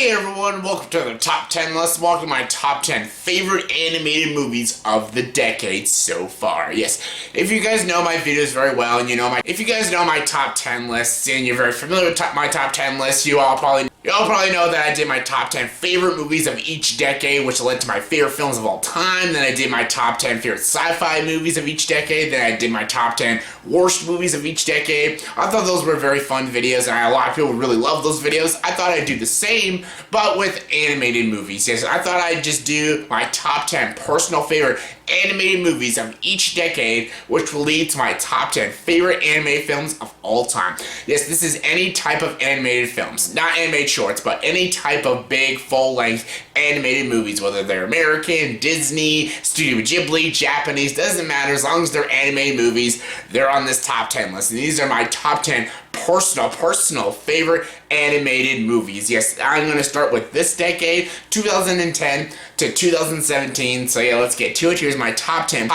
Hey everyone, welcome to the top 10 list. Welcome to my top 10 favorite animated movies of the decade so far. Yes, if you guys know my videos very well, and if you guys know my top 10 lists, and you're very familiar with my top 10 lists, you all probably know that I did my top 10 favorite movies of each decade, which led to my favorite films of all time. Then I did my top 10 favorite sci-fi movies of each decade. Then I did my top 10 worst movies of each decade. I thought those were very fun videos, and a lot of people really love those videos. I thought I'd do the same, but with animated movies. Yes, I thought I'd just do my top 10 personal favorite animated movies of each decade, which will lead to my top 10 favorite animated films of all time. Yes, this is any type of animated films, not animated shorts, but any type of big, full-length animated movies, whether they're American, Disney, Studio Ghibli, Japanese, doesn't matter. As long as they're animated movies, they're on this top 10 list. And these are my top 10 personal favorite animated movies. Yes, I'm going to start with this decade, 2010 to 2017. So yeah, let's get to it. Here's my top 10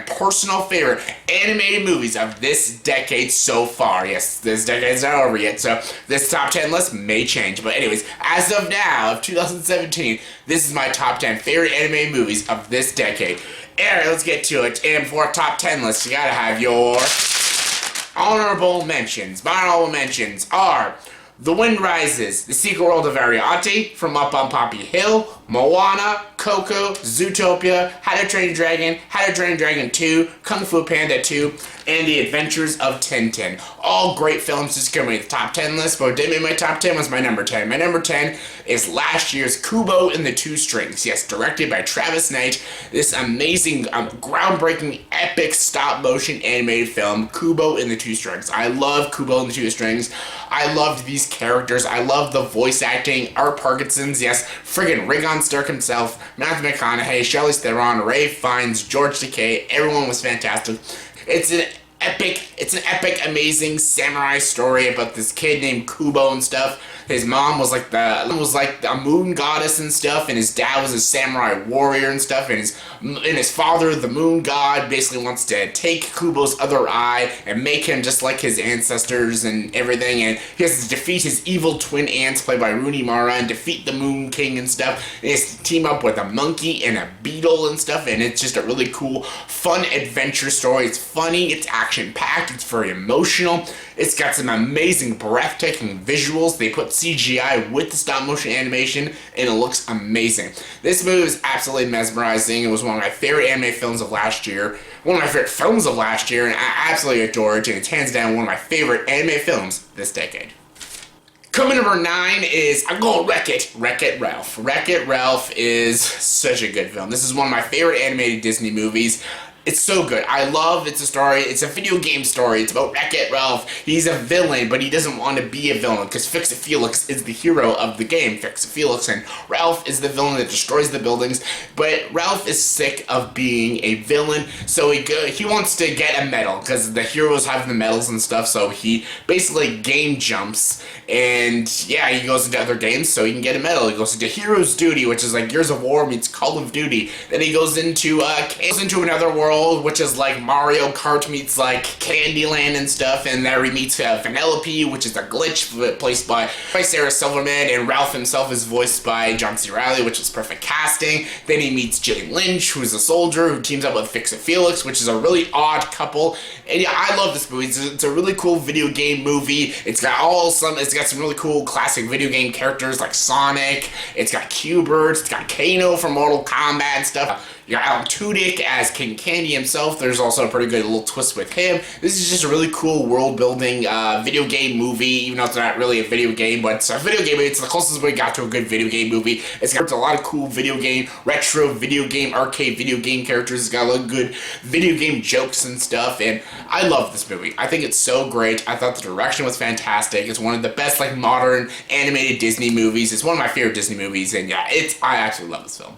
personal favorite animated movies of this decade so far. Yes, this decade's not over yet, so this top 10 list may change. But anyways, as of now, of 2017, this is my top 10 favorite animated movies of this decade. Alright, let's get to it. And for a top 10 list, you gotta have your honorable mentions. My honorable mentions are The Wind Rises, The Secret World of Ariadne, From Up on Poppy Hill, Moana, Coco, Zootopia, How to Train Your Dragon, How to Train Your Dragon 2, Kung Fu Panda 2, and The Adventures of Tintin. All great films. Just gonna make the top 10 list, but what didn't make my top 10 was my number 10. My number 10 is last year's Kubo and the Two Strings. Yes, directed by Travis Knight. This amazing, groundbreaking, epic stop-motion animated film, Kubo and the Two Strings. I love Kubo and the Two Strings. I loved these characters. I love the voice acting. Art Parkinson's, yes, friggin' Rigon Stark himself, Matthew McConaughey, Charlize Theron, Ray Fiennes, George Takei. Everyone was fantastic. It's an epic, amazing samurai story about this kid named Kubo and stuff. His mom was like a moon goddess and stuff, and his dad was a samurai warrior and stuff, and his father, the moon god, basically wants to take Kubo's other eye and make him just like his ancestors and everything, and he has to defeat his evil twin aunts played by Rooney Mara and defeat the Moon King and stuff, and he has to team up with a monkey and a beetle and stuff, and it's just a really cool, fun adventure story. It's funny, it's action-packed, it's very emotional, it's got some amazing, breathtaking visuals. They put CGI with the stop-motion animation, and it looks amazing. This movie was absolutely mesmerizing. It was one of my favorite anime films of last year. One of my favorite films of last year, and I absolutely adore it, and it's hands down one of my favorite anime films this decade. Coming number 9 is, I'm going WreckIt Ralph. WreckIt Ralph is such a good film. This is one of my favorite animated Disney movies. It's so good. It's a story, it's a video game story. It's about WreckIt Ralph. He's a villain, but he doesn't want to be a villain because Fix-It Felix is the hero of the game, Fix-It Felix, and Ralph is the villain that destroys the buildings. But Ralph is sick of being a villain, so he wants to get a medal because the heroes have the medals and stuff, so he basically game jumps, and yeah, he goes into other games so he can get a medal. He goes into Hero's Duty, which is like Gears of War meets Call of Duty. Then he goes into another world, which is like Mario Kart meets like Candyland and stuff, and there he meets Vanellope, which is a glitch placed by Sarah Silverman, and Ralph himself is voiced by John C. Reilly, which is perfect casting. Then he meets Jillian Lynch, who's a soldier who teams up with Fix-It Felix, which is a really odd couple. And yeah, I love this movie. It's a really cool video game movie. It's got some really cool classic video game characters like Sonic. It's got Q*bert. It's got Kano from Mortal Kombat and stuff. You got Alan Tudyk as King Candy himself. There's also a pretty good little twist with him. This is just a really cool world-building video game movie, even though it's not really a video game, but it's a video game. It's the closest we got to a good video game movie. It's got a lot of cool retro video game, arcade video game characters. It's got a lot of good video game jokes and stuff, and I love this movie. I think it's so great. I thought the direction was fantastic. It's one of the best modern animated Disney movies. It's one of my favorite Disney movies, and yeah, I absolutely love this film.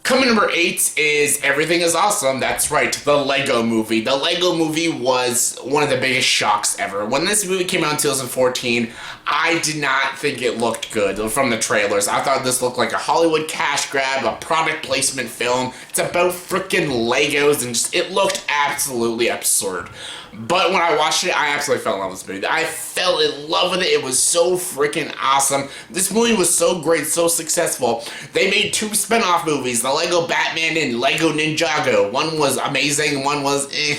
Coming number 8 is Everything is Awesome. That's right, the Lego Movie. The Lego Movie was one of the biggest shocks ever. When this movie came out in 2014, I did not think it looked good from the trailers. I thought this looked like a Hollywood cash grab, a product placement film. It's about freaking Legos, and just, it looked absolutely absurd. But when I watched it, I absolutely fell in love with this movie. I fell in love with it. It was so freaking awesome. This movie was so great, so successful. They made 2 spin-off movies, the Lego Batman and Lego Ninjago. One was amazing, one was eh.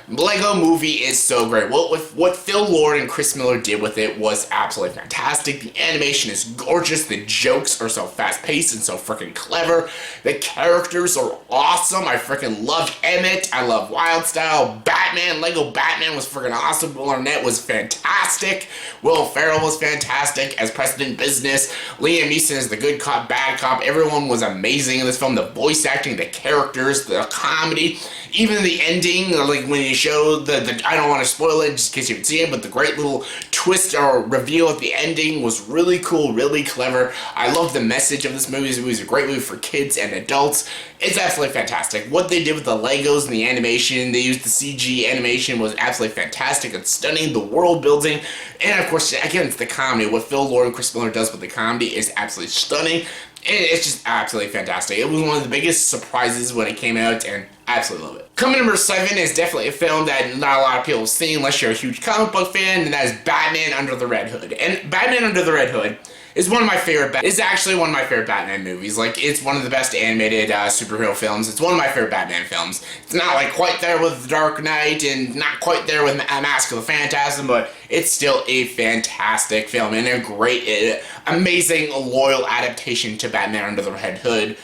Lego Movie is so great. What Phil Lord and Chris Miller did with it was absolutely fantastic. The animation is gorgeous. The jokes are so fast-paced and so freaking clever. The characters are awesome. I freaking loved Emmett. I love Wildstyle. Batman, Lego Batman was freaking awesome. Will Arnett was fantastic. Will Ferrell was fantastic as President Business. Liam Neeson is the good cop, bad cop. Everyone was amazing in this film. The voice acting, the characters, the comedy, even the ending, like when you show the I don't want to spoil it just in case you haven't seen it, but the great little twist or reveal at the ending was really cool, really clever. I love the message of this movie. This movie is a great movie for kids and adults. It's absolutely fantastic. What they did with the Legos and the animation, they used the CG animation, was absolutely fantastic and stunning. The world building, and of course, again, it's the comedy. What Phil Lord and Chris Miller does with the comedy is absolutely stunning. It's just absolutely fantastic. It was one of the biggest surprises when it came out, and I absolutely love it. Coming number 7 is definitely a film that not a lot of people have seen unless you're a huge comic book fan, and that is Batman Under the Red Hood. And Batman Under the Red Hood is one of my favorite. It's actually one of my favorite Batman movies. Like, it's one of the best animated superhero films. It's one of my favorite Batman films. It's not like quite there with The Dark Knight and not quite there with Mask of the Phantasm, but it's still a fantastic film and a great, amazing, loyal adaptation to Batman Under the Red Hood.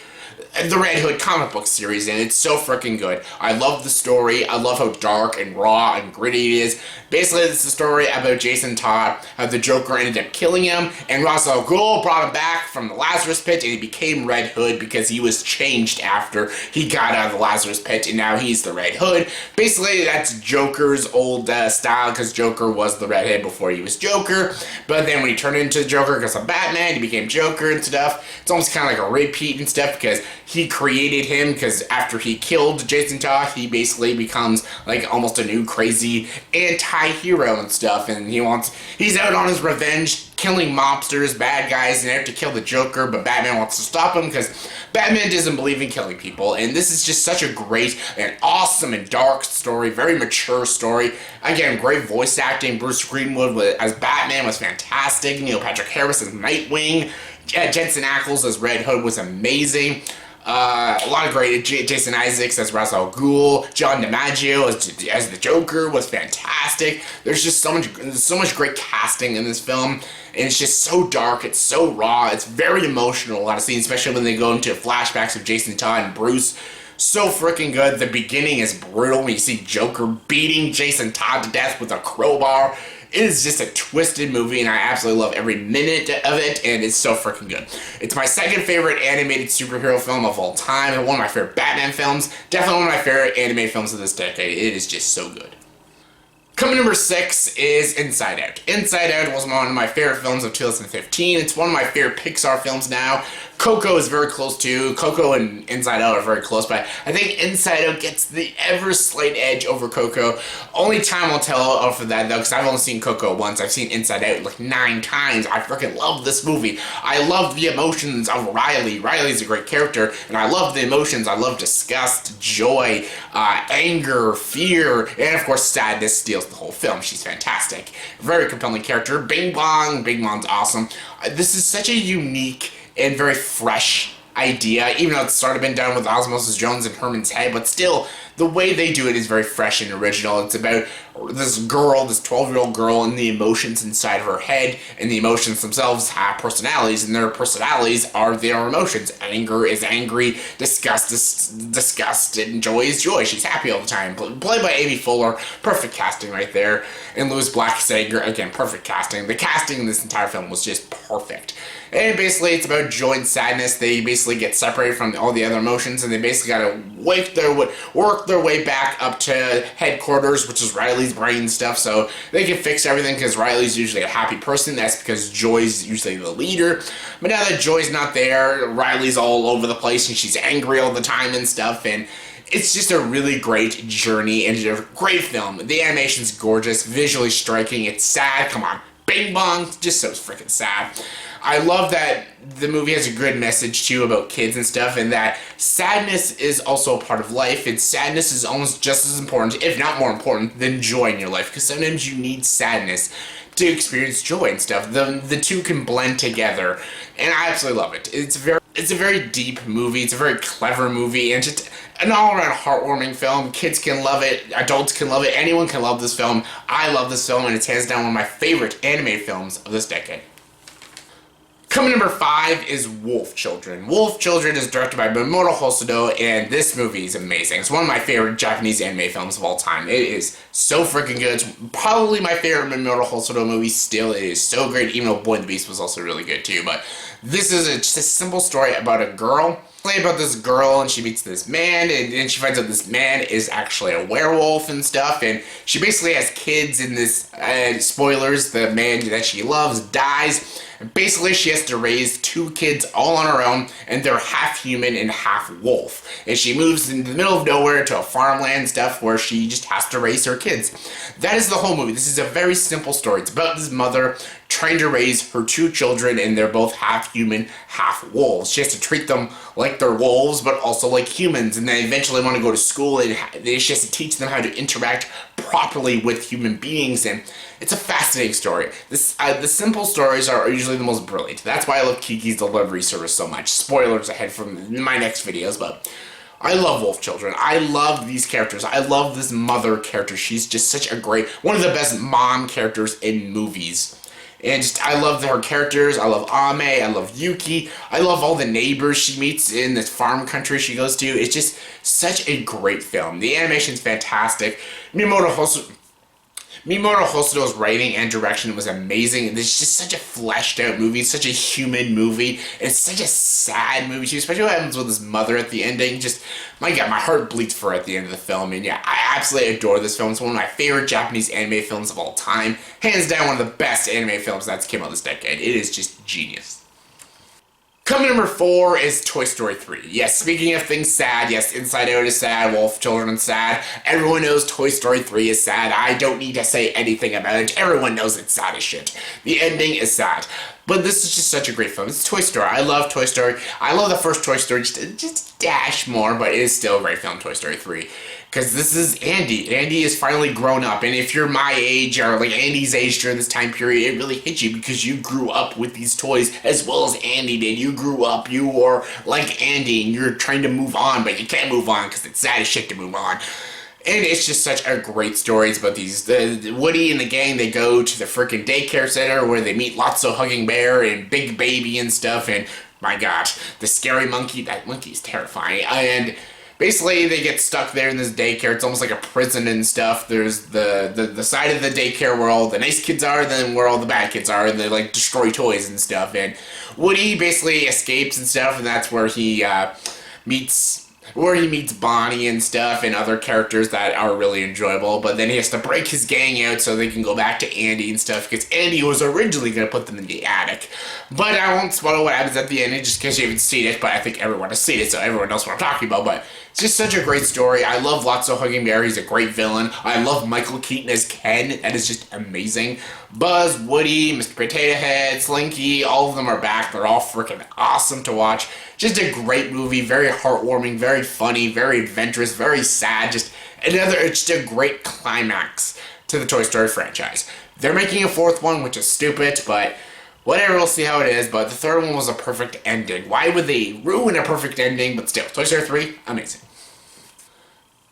The Red Hood comic book series, and it's so freaking good. I love the story. I love how dark and raw and gritty it is. Basically, it's a story about Jason Todd, how the Joker ended up killing him, and Ra's al Ghul brought him back from the Lazarus Pit, and he became Red Hood because he was changed after he got out of the Lazarus Pit, and now he's the Red Hood. Basically, that's Joker's old style, because Joker was the Red Hood before he was Joker, but then when he turned into Joker because of Batman, he became Joker and stuff. It's almost kind of like a repeat and stuff, because he created him, because after he killed Jason Todd, he basically becomes like almost a new crazy anti-hero and stuff, and he's out on his revenge, killing mobsters, bad guys, and they have to kill the Joker, but Batman wants to stop him because Batman doesn't believe in killing people. And this is just such a great and awesome and dark story, very mature story. Again, great voice acting. Bruce Greenwood as Batman was fantastic. Neil Patrick Harris as Nightwing. Jensen Ackles as Red Hood was amazing. A lot of great. Jason Isaacs as Ra's al Ghul. John DiMaggio as the Joker was fantastic. There's just so much great casting in this film, and it's just so dark. It's so raw. It's very emotional. A lot of scenes, especially when they go into flashbacks of Jason Todd and Bruce. So freaking good. The beginning is brutal when you see Joker beating Jason Todd to death with a crowbar. It is just a twisted movie, and I absolutely love every minute of it, and it's so freaking good. It's my second favorite animated superhero film of all time, and one of my favorite Batman films. Definitely one of my favorite animated films of this decade. It is just so good. Coming number 6 is Inside Out. Inside Out was one of my favorite films of 2015. It's one of my favorite Pixar films now. Coco is very close too. Coco and Inside Out are very close, but I think Inside Out gets the ever slight edge over Coco. Only time will tell for that though, because I've only seen Coco once. I've seen Inside Out like 9 times. I freaking love this movie. I love the emotions of Riley. Riley's a great character, and I love the emotions. I love disgust, joy, anger, fear, and of course sadness steals the whole film. She's fantastic. Very compelling character. Bing Bong. Bing Bong's awesome. This is such a unique and very fresh idea, even though it's sort of been done with Osmosis Jones and Herman's Head, but still, the way they do it is very fresh and original. It's about this girl, this 12-year-old girl, and the emotions inside her head, and the emotions themselves have personalities, and their personalities are their emotions. Anger is angry, disgust is disgust, and joy is joy. She's happy all the time. Played by Amy Fuller, perfect casting right there. And Louis Black Sager, again, perfect casting. The casting in this entire film was just perfect. And basically, it's about joy and sadness. They basically get separated from all the other emotions, and they basically gotta work their way back up to headquarters, which is Riley's brain stuff, so they can fix everything because Riley's usually a happy person. That's because Joy's usually the leader. But now that Joy's not there, Riley's all over the place and she's angry all the time and stuff, and it's just a really great journey and a great film. The animation's gorgeous, visually striking, it's sad, come on, bing bong, just so freaking sad. I love that the movie has a good message too about kids and stuff, and that sadness is also a part of life, and sadness is almost just as important, if not more important, than joy in your life, because sometimes you need sadness to experience joy and stuff. The two can blend together, and I absolutely love it. It's a very deep movie, it's a very clever movie, and just an all-around heartwarming film. Kids can love it, adults can love it, anyone can love this film. I love this film, and it's hands down one of my favorite animated films of this decade. Coming number 5 is Wolf Children. Wolf Children is directed by Mamoru Hosoda, and this movie is amazing. It's one of my favorite Japanese anime films of all time. It is so freaking good. It's probably my favorite Mamoru Hosoda movie still. It is so great, even though Boy and the Beast was also really good too. But this is just a simple story about a girl. About this girl, and she meets this man, and she finds out this man is actually a werewolf and stuff, and she basically has kids in this, spoilers, the man that she loves dies, and basically she has to raise 2 kids all on her own, and they're half human and half wolf, and she moves into the middle of nowhere to a farmland stuff where she just has to raise her kids. That is the whole movie. This is a very simple story. It's about this mother trying to raise her 2 children, and they're both half human, half wolves. She has to treat them like they're wolves, but also like humans, and they eventually want to go to school, and she has to teach them how to interact properly with human beings, and it's a fascinating story. The simple stories are usually the most brilliant. That's why I love Kiki's Delivery Service so much. Spoilers ahead from my next videos, but I love Wolf Children. I love these characters. I love this mother character. She's just such a great, one of the best mom characters in movies. And just, I love her characters. I love Ame. I love Yuki. I love all the neighbors she meets in this farm country she goes to. It's just such a great film. The animation's fantastic. Mamoru Hosoda's writing and direction was amazing. It's just such a fleshed out movie, such a human movie. It's such a sad movie too, especially what happens with his mother at the ending. Just, my god, my heart bleeds for her at the end of the film. And yeah, I absolutely adore this film. It's one of my favorite Japanese anime films of all time. Hands down one of the best anime films that's came out this decade. It is just genius. Coming number 4 is Toy Story 3. Yes, speaking of things sad, yes, Inside Out is sad, Wolf Children is sad. Everyone knows Toy Story 3 is sad. I don't need to say anything about it. Everyone knows it's sad as shit. The ending is sad. But this is just such a great film. It's Toy Story. I love Toy Story. I love the first Toy Story just a dash more, but it is still a great film, Toy Story 3. Because this is Andy. Andy is finally grown up, and if you're my age, or like Andy's age during this time period, it really hits you because you grew up with these toys as well as Andy did. You grew up, you were like Andy, and you're trying to move on, but you can't move on because it's sad as shit to move on. And it's just such a great story. It's about the Woody and the gang, they go to the freaking daycare center where they meet Lotso Hugging Bear and Big Baby and stuff, and my god, the scary monkey, that monkey's terrifying, and basically, they get stuck there in this daycare. It's almost like a prison and stuff. There's the side of the daycare where all the nice kids are, then where all the bad kids are, and they like destroy toys and stuff. And Woody basically escapes and stuff, and that's where he meets Bonnie and stuff, and other characters that are really enjoyable. But then he has to break his gang out so they can go back to Andy and stuff, because Andy was originally going to put them in the attic. But I won't spoil what happens at the end, just in case you haven't seen it, but I think everyone has seen it, so everyone knows what I'm talking about. But it's just such a great story. I love Lotso Hugging Bear. He's a great villain. I love Michael Keaton as Ken. That is just amazing. Buzz, Woody, Mr. Potato Head, Slinky, all of them are back. They're all freaking awesome to watch. Just a great movie. Very heartwarming, very funny, very adventurous, very sad. It's just a great climax to the Toy Story franchise. They're making a 4th one, which is stupid, but whatever, we'll see how it is. But the 3rd one was a perfect ending. Why would they ruin a perfect ending? But still, Toy Story 3, amazing.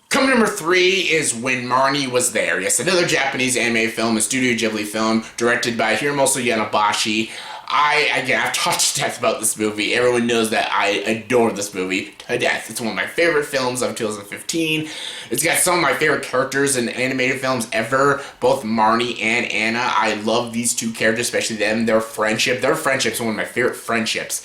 Coming number 3 is When Marnie Was There. Yes, another Japanese anime film, a Studio Ghibli film, directed by Hiromuso Yanabashi. I've talked to death about this movie. Everyone knows that I adore this movie to death. It's one of my favorite films of 2015. It's got some of my favorite characters in animated films ever, both Marnie and Anna. I love these 2 characters, especially them, their friendship. Their friendship's one of my favorite friendships.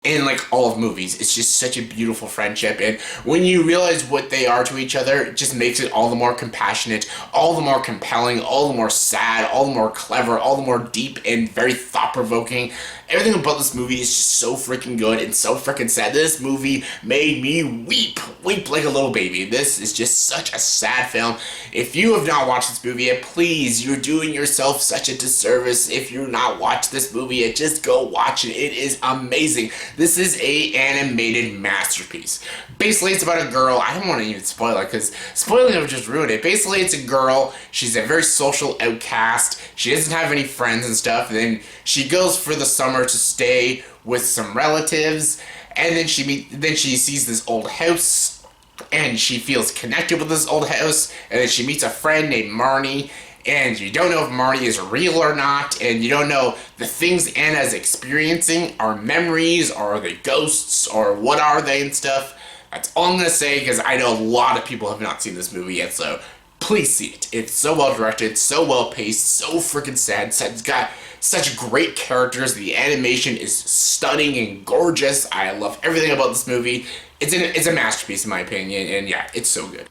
in like all of movies. It's just such a beautiful friendship, and when you realize what they are to each other, it just makes it all the more compassionate, all the more compelling, all the more sad, all the more clever, all the more deep and very thought-provoking. Everything about this movie is just so freaking good and so freaking sad. This movie made me weep like a little baby. This is just such a sad film. If you have not watched this movie yet, please, you're doing yourself such a disservice. If you've not watched this movie yet, just go watch it. It is amazing. This is a animated masterpiece. Basically, it's about a girl. I don't want to even spoil it, because spoiling it would just ruin it. Basically, it's a girl. She's a very social outcast. She doesn't have any friends and stuff. And then she goes for the summer to stay with some relatives. And then she sees this old house, and she feels connected with this old house. And then she meets a friend named Marnie. And you don't know if Marnie is real or not, and you don't know the things Anna's experiencing are memories, or are they ghosts, or what are they and stuff. That's all I'm going to say, because I know a lot of people have not seen this movie yet, so please see it. It's so well directed, so well paced, so freaking sad. It's got such great characters. The animation is stunning and gorgeous. I love everything about this movie. It's a masterpiece in my opinion, and yeah, it's so good.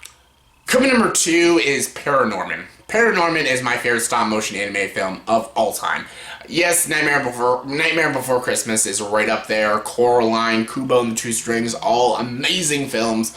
Coming number 2 is ParaNorman. ParaNorman is my favorite stop-motion animated film of all time. Yes, Nightmare Before Christmas is right up there. Coraline, Kubo and the Two Strings, all amazing films.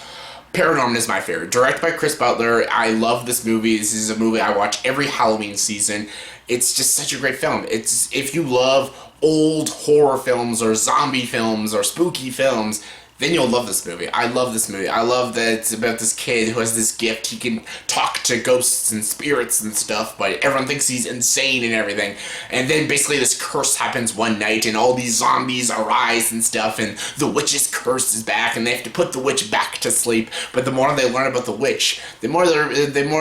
ParaNorman is my favorite. Directed by Chris Butler. I love this movie. This is a movie I watch every Halloween season. It's just such a great film. If you love old horror films or zombie films or spooky films, then you'll love this movie. I love this movie. I love that it's about this kid who has this gift. He can talk to ghosts and spirits and stuff, but everyone thinks he's insane and everything. And then basically this curse happens one night, and all these zombies arise and stuff, and the witch's curse is back, and they have to put the witch back to sleep. But the more they learn about the witch, the more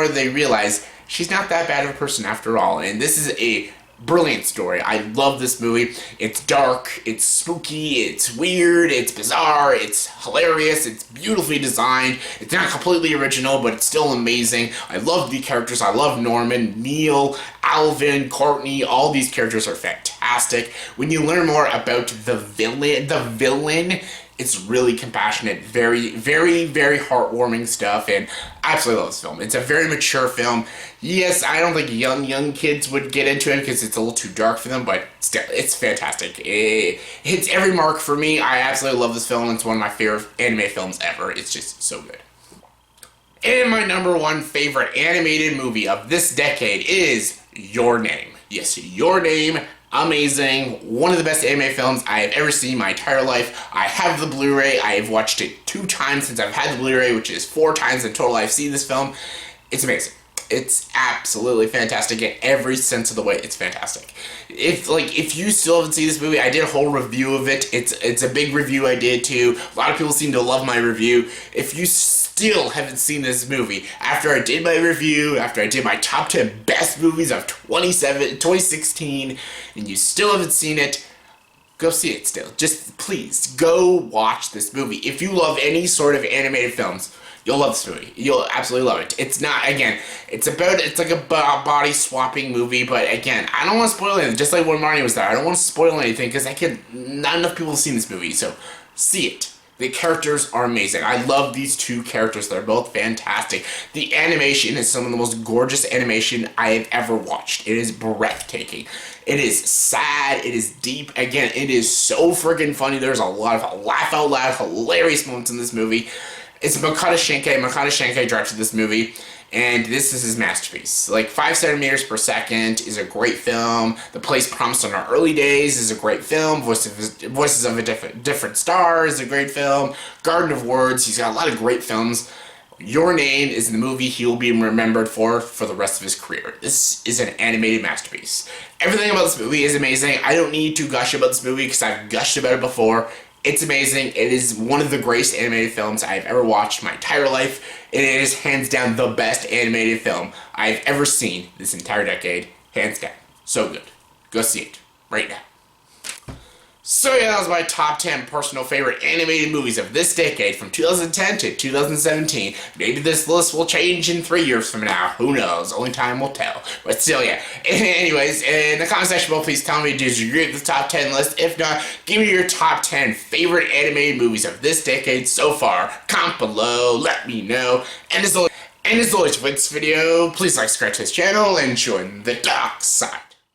they realize she's not that bad of a person after all. And this is a brilliant story. I love this movie. It's dark, it's spooky, it's weird, it's bizarre, it's hilarious, it's beautifully designed. It's not completely original, but it's still amazing. I love the characters. I love Norman, Neil, Alvin, Courtney. All these characters are fantastic. When you learn more about the villain, it's really compassionate, very, very, very heartwarming stuff, and I absolutely love this film. It's a very mature film. Yes, I don't think young kids would get into it because it's a little too dark for them, but still, it's fantastic. It hits every mark for me. I absolutely love this film. It's one of my favorite anime films ever. It's just so good. And my number 1 favorite animated movie of this decade is Your Name. Yes, Your Name. Amazing. One of the best anime films I have ever seen in my entire life. I have the Blu-ray. I have watched it 2 times since I've had the Blu-ray, which is 4 times in total I've seen this film. It's amazing. It's absolutely fantastic in every sense of the way. It's fantastic. If you still haven't seen this movie, I did a whole review of it. It's a big review I did too. A lot of people seem to love my review. If you still haven't seen this movie, after I did my review, after I did my top 10 best movies of 2016, and you still haven't seen it, go see it still. Just please, go watch this movie. If you love any sort of animated films, you'll love this movie. You'll absolutely love it. It's not, again, it's like a body swapping movie, but again, I don't want to spoil anything. Just like when Marnie was there, I don't want to spoil anything because not enough people have seen this movie, so see it. The characters are amazing. I love these 2 characters. They're both fantastic. The animation is some of the most gorgeous animation I have ever watched. It is breathtaking. It is sad. It is deep. Again, it is so friggin' funny. There's a lot of laugh out loud, hilarious moments in this movie. It's Makoto Shinkai. Makoto Shinkai directed this movie, and this is his masterpiece. Like 5 centimeters per second is a great film. The Place Promised in Our Early Days is a great film. Voices of a Different Star is a great film. Garden of Words. He's got a lot of great films. Your Name is the movie he will be remembered for the rest of his career. This is an animated masterpiece. Everything about this movie is amazing. I don't need to gush about this movie because I've gushed about it before. It's amazing. It is one of the greatest animated films I've ever watched my entire life. It is hands down the best animated film I've ever seen this entire decade. Hands down. So good. Go see it right now. So yeah, that was my top 10 personal favorite animated movies of this decade from 2010 to 2017. Maybe this list will change in 3 years from now. Who knows? Only time will tell. But still, yeah. Anyways, in the comment section below, please tell me, did you agree with the top 10 list? If not, give me your top 10 favorite animated movies of this decade so far. Comment below, let me know. And as always for this video, please like, subscribe to this channel, and join the dark side.